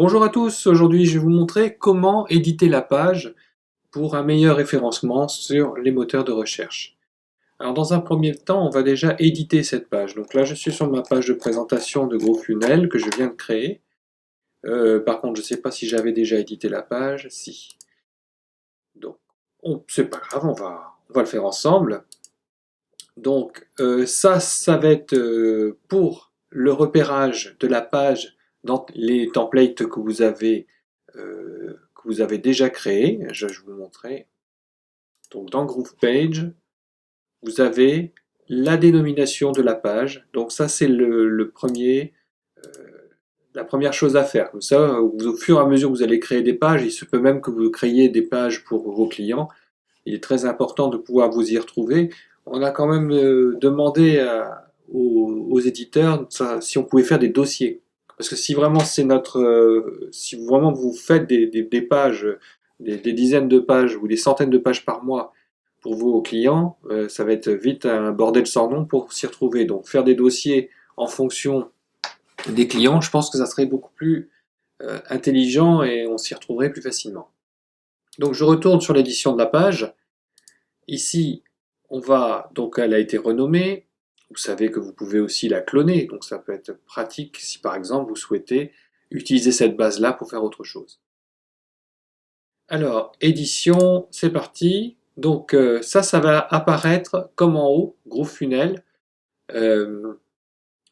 Bonjour à tous, aujourd'hui je vais vous montrer comment éditer la page pour un meilleur référencement sur les moteurs de recherche. Alors dans un premier temps, on va déjà éditer cette page. Donc là je suis sur ma page de présentation de GrowFunnel que je viens de créer. Par contre je ne sais pas si j'avais déjà édité la page, si. Donc c'est pas grave, on va le faire ensemble. Donc ça va être pour le repérage de la page dans les templates que vous avez déjà créés. Je vais vous montrer. Donc dans GroovePage, vous avez la dénomination de la page. Donc ça c'est la première chose à faire. Comme ça, au fur et à mesure que vous allez créer des pages, il se peut même que vous créiez des pages pour vos clients. Il est très important de pouvoir vous y retrouver. On a quand même demandé aux éditeurs si on pouvait faire des dossiers. Parce que si vraiment si vraiment vous faites des pages, des dizaines de pages ou des centaines de pages par mois pour vos clients, ça va être vite un bordel sans nom pour s'y retrouver. Donc faire des dossiers en fonction des clients, je pense que ça serait beaucoup plus intelligent et on s'y retrouverait plus facilement. Donc je retourne sur l'édition de la page. Ici, donc elle a été renommée. Vous savez que vous pouvez aussi la cloner, donc ça peut être pratique si par exemple vous souhaitez utiliser cette base-là pour faire autre chose. Alors, édition, c'est parti. Donc ça va apparaître comme en haut, GrooveFunnel.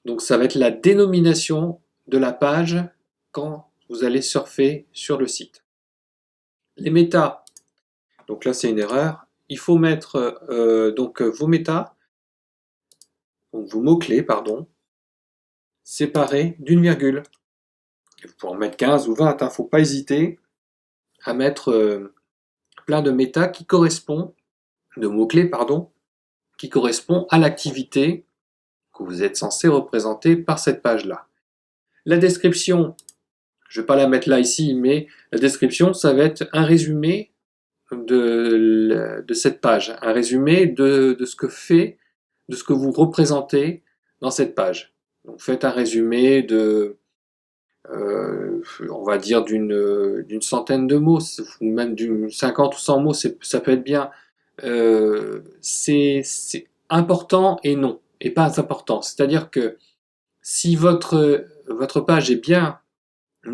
Donc ça va être la dénomination de la page quand vous allez surfer sur le site. Les méta, donc là c'est une erreur. Il faut mettre vos méta, donc vos mots-clés, pardon, séparés d'une virgule. Vous pouvez en mettre 15 ou 20, il ne faut pas hésiter à mettre plein de méta qui correspond, de mots-clés, pardon, qui correspond à l'activité que vous êtes censé représenter par cette page-là. La description, je ne vais pas la mettre là ici, mais la description, ça va être un résumé de cette page, un résumé de ce que vous représentez dans cette page. Donc faites un résumé on va dire d'une centaine de mots, ou même d'une 50 ou 100 mots, ça peut être bien. C'est important et non, et pas important. C'est-à-dire que si votre page est bien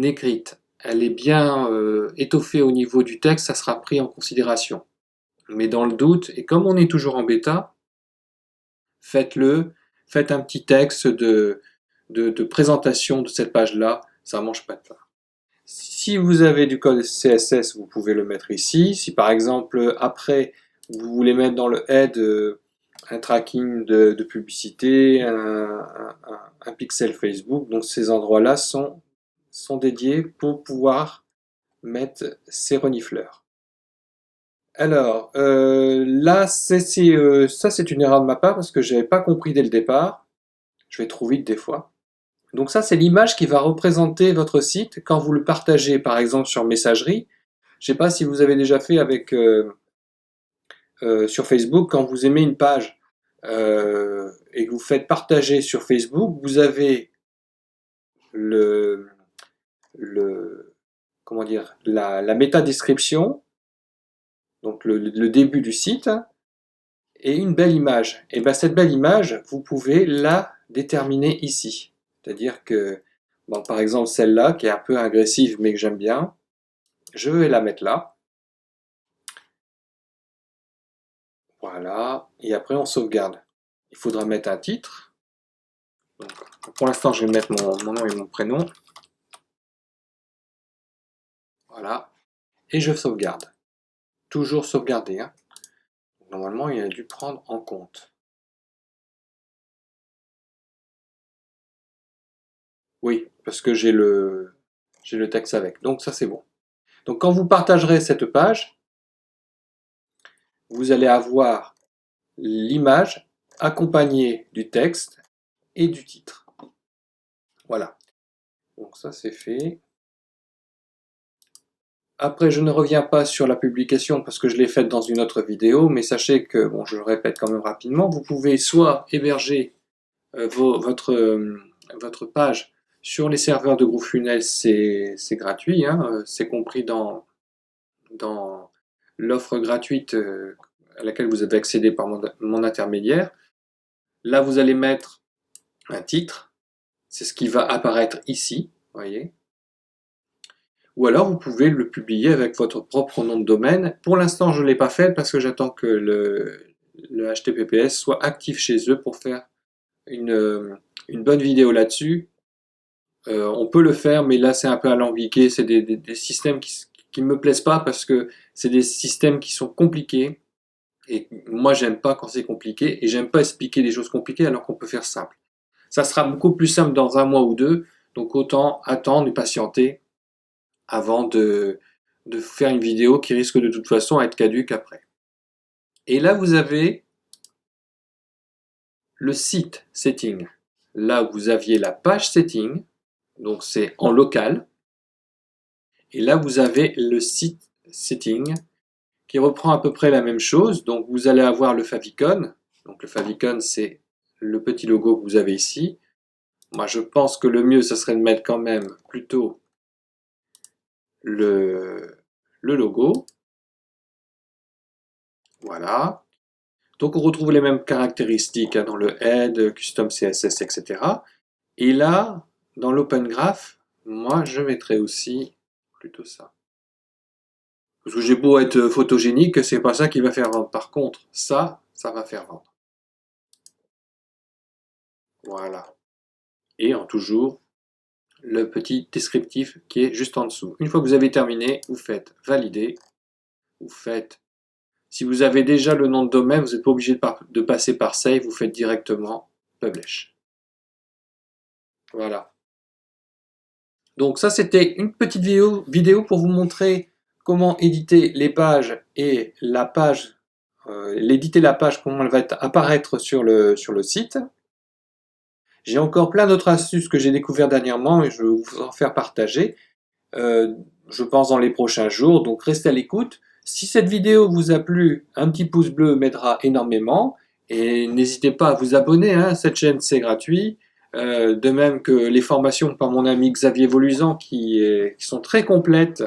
écrite, elle est bien étoffée au niveau du texte, ça sera pris en considération. Mais dans le doute, et comme on est toujours en bêta, faites un petit texte de présentation de cette page-là, ça ne mange pas de pain. Si vous avez du code CSS, vous pouvez le mettre ici. Si par exemple, après, vous voulez mettre dans le head un tracking de publicité, un pixel Facebook, donc ces endroits-là sont dédiés pour pouvoir mettre ces renifleurs. Alors, là, ça c'est une erreur de ma part parce que je n'avais pas compris dès le départ. Je vais trop vite des fois. Donc ça, c'est l'image qui va représenter votre site quand vous le partagez, par exemple, sur Messagerie. Je ne sais pas si vous avez déjà fait avec sur Facebook, quand vous aimez une page et que vous faites partager sur Facebook, vous avez comment dire, la métadescription, donc le début du site, et une belle image. Et bien cette belle image, vous pouvez la déterminer ici. C'est-à-dire que, bon, par exemple celle-là, qui est un peu agressive mais que j'aime bien, je vais la mettre là. Voilà, et après on sauvegarde. Il faudra mettre un titre. Donc, pour l'instant, je vais mettre mon nom et mon prénom. Voilà, et je sauvegarde. Toujours sauvegarder, hein. Normalement, il a dû prendre en compte. Oui, parce que j'ai le texte avec. Donc ça, c'est bon. Donc quand vous partagerez cette page, vous allez avoir l'image accompagnée du texte et du titre. Voilà. Donc ça, c'est fait. Après, je ne reviens pas sur la publication parce que je l'ai faite dans une autre vidéo, mais sachez que, bon, je le répète quand même rapidement, vous pouvez soit héberger votre page Sur les serveurs de GrooveFunnels, c'est gratuit, hein, c'est compris dans l'offre gratuite à laquelle vous avez accédé par mon intermédiaire. Là, vous allez mettre un titre, c'est ce qui va apparaître ici, voyez. Ou alors, vous pouvez le publier avec votre propre nom de domaine. Pour l'instant, je ne l'ai pas fait parce que j'attends que le HTTPS soit actif chez eux pour faire une bonne vidéo là-dessus. On peut le faire, mais là, c'est un peu alambiqué. C'est des systèmes qui ne me plaisent pas parce que c'est des systèmes qui sont compliqués. Et moi, j'aime pas quand c'est compliqué. Et j'aime pas expliquer des choses compliquées alors qu'on peut faire simple. Ça sera beaucoup plus simple dans un mois ou deux. Donc, autant attendre et patienter avant de faire une vidéo qui risque de toute façon à être caduque après. Et là, vous avez le site setting. Là, vous aviez la page setting, donc c'est en local. Et là, vous avez le site setting qui reprend à peu près la même chose. Donc, vous allez avoir le favicon. Donc, le favicon, c'est le petit logo que vous avez ici. Moi, je pense que le mieux, ça serait de mettre quand même plutôt le logo. Voilà. Donc on retrouve les mêmes caractéristiques dans le head, custom CSS, etc. Et là, dans l'Open Graph, moi je mettrais aussi plutôt ça. Parce que j'ai beau être photogénique, c'est pas ça qui va faire vendre. Par contre, ça va faire vendre. Voilà. Et en toujours le petit descriptif qui est juste en dessous. Une fois que vous avez terminé, vous faites valider, vous faites. Si vous avez déjà le nom de domaine, vous n'êtes pas obligé de passer par save, vous faites directement publish. Voilà. Donc ça, c'était une petite vidéo pour vous montrer comment éditer les pages et la page, l'éditer la page, comment elle va apparaître sur le site. J'ai encore plein d'autres astuces que j'ai découvert dernièrement et je vais vous en faire partager, je pense dans les prochains jours, donc restez à l'écoute. Si cette vidéo vous a plu, un petit pouce bleu m'aidera énormément et n'hésitez pas à vous abonner, hein, cette chaîne c'est gratuit. De même que les formations par mon ami Xavier Volusan qui sont très complètes,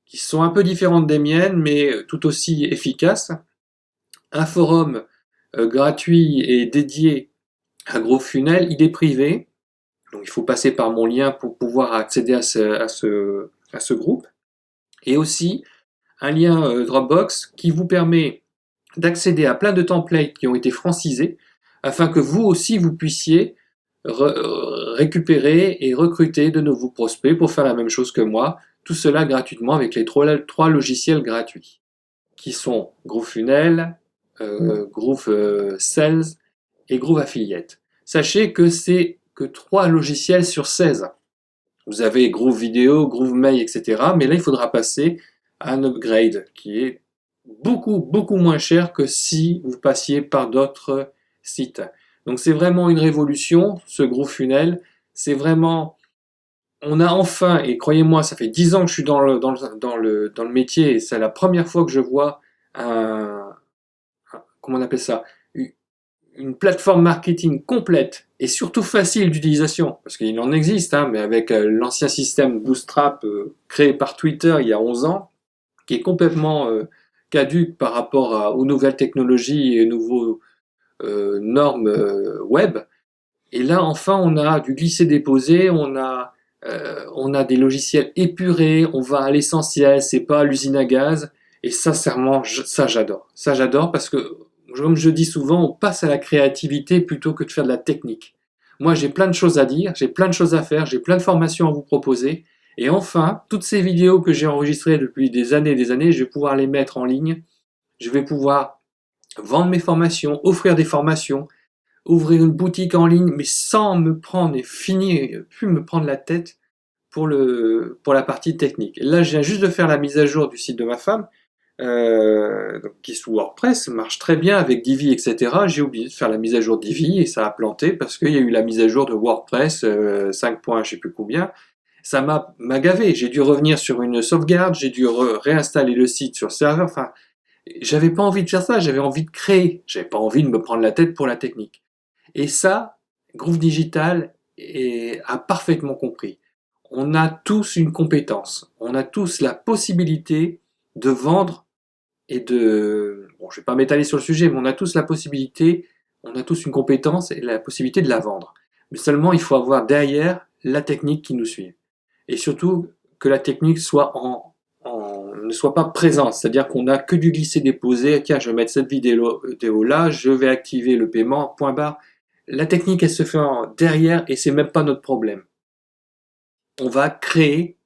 qui sont un peu différentes des miennes, mais tout aussi efficaces. Un forum gratuit et dédié à GrooveFunnels, il est privé, donc il faut passer par mon lien pour pouvoir accéder à ce groupe. Et aussi un lien Dropbox qui vous permet d'accéder à plein de templates qui ont été francisés, afin que vous aussi vous puissiez récupérer et recruter de nouveaux prospects pour faire la même chose que moi, tout cela gratuitement avec les trois logiciels gratuits, qui sont GrooveFunnels, Groove Sales et Groove Affiliate. Sachez que c'est que 3 logiciels sur 16. Vous avez Groove Vidéo, Groove Mail, etc. Mais là, il faudra passer à un upgrade qui est beaucoup moins cher que si vous passiez par d'autres sites. Donc c'est vraiment une révolution, ce GrooveFunnels. C'est vraiment, on a enfin, et croyez-moi, ça fait 10 ans que je suis dans le métier, et c'est la première fois que je vois comment on appelle ça, une plateforme marketing complète et surtout facile d'utilisation, parce qu'il en existe, hein, mais avec l'ancien système Bootstrap créé par Twitter il y a 11 ans, qui est complètement caduque par rapport aux nouvelles technologies et aux nouveaux normes web. Et là, enfin, on a du glisser-déposer, on a des logiciels épurés, on va à l'essentiel, c'est pas l'usine à gaz. Et sincèrement, ça j'adore. Ça j'adore parce que, comme je dis souvent, on passe à la créativité plutôt que de faire de la technique. Moi, j'ai plein de choses à dire, j'ai plein de choses à faire, j'ai plein de formations à vous proposer. Et enfin, toutes ces vidéos que j'ai enregistrées depuis des années et des années, je vais pouvoir les mettre en ligne. Je vais pouvoir vendre mes formations, offrir des formations, ouvrir une boutique en ligne, mais sans me prendre plus me prendre la tête pour la partie technique. Là, je viens juste de faire la mise à jour du site de ma femme, qui est sous WordPress, marche très bien avec Divi, etc. J'ai oublié de faire la mise à jour de Divi et ça a planté parce qu'il y a eu la mise à jour de WordPress 5 points, je sais plus combien. Ça m'a gavé. J'ai dû revenir sur une sauvegarde, j'ai dû réinstaller le site sur serveur. Enfin, j'avais pas envie de faire ça, j'avais envie de créer. J'avais pas envie de me prendre la tête pour la technique. Et ça, Groove Digital a parfaitement compris. On a tous une compétence, on a tous la possibilité de vendre et de... Bon, je ne vais pas m'étaler sur le sujet, mais on a tous la possibilité, on a tous une compétence et la possibilité de la vendre. Mais seulement, il faut avoir derrière la technique qui nous suit. Et surtout, que la technique soit ne soit pas présente, c'est-à-dire qu'on n'a que du glisser-déposer, tiens, je vais mettre cette vidéo là, je vais activer le paiement, point barre. La technique, elle se fait derrière et c'est même pas notre problème. On va créer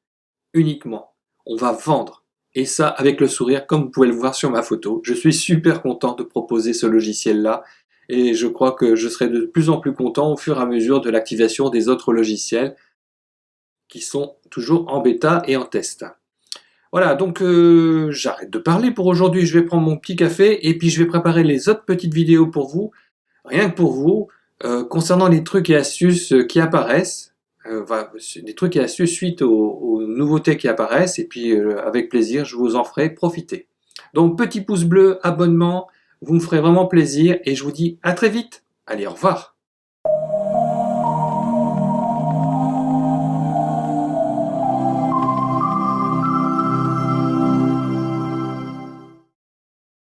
uniquement, on va vendre. Et ça, avec le sourire, comme vous pouvez le voir sur ma photo. Je suis super content de proposer ce logiciel-là et je crois que je serai de plus en plus content au fur et à mesure de l'activation des autres logiciels qui sont toujours en bêta et en test. Voilà, donc j'arrête de parler pour aujourd'hui, je vais prendre mon petit café et puis je vais préparer les autres petites vidéos pour vous, rien que pour vous, concernant les trucs et astuces qui apparaissent, voilà, des trucs et astuces suite aux nouveautés qui apparaissent, et puis avec plaisir, je vous en ferai profiter. Donc petit pouce bleu, abonnement, vous me ferez vraiment plaisir, et je vous dis à très vite. Allez, au revoir.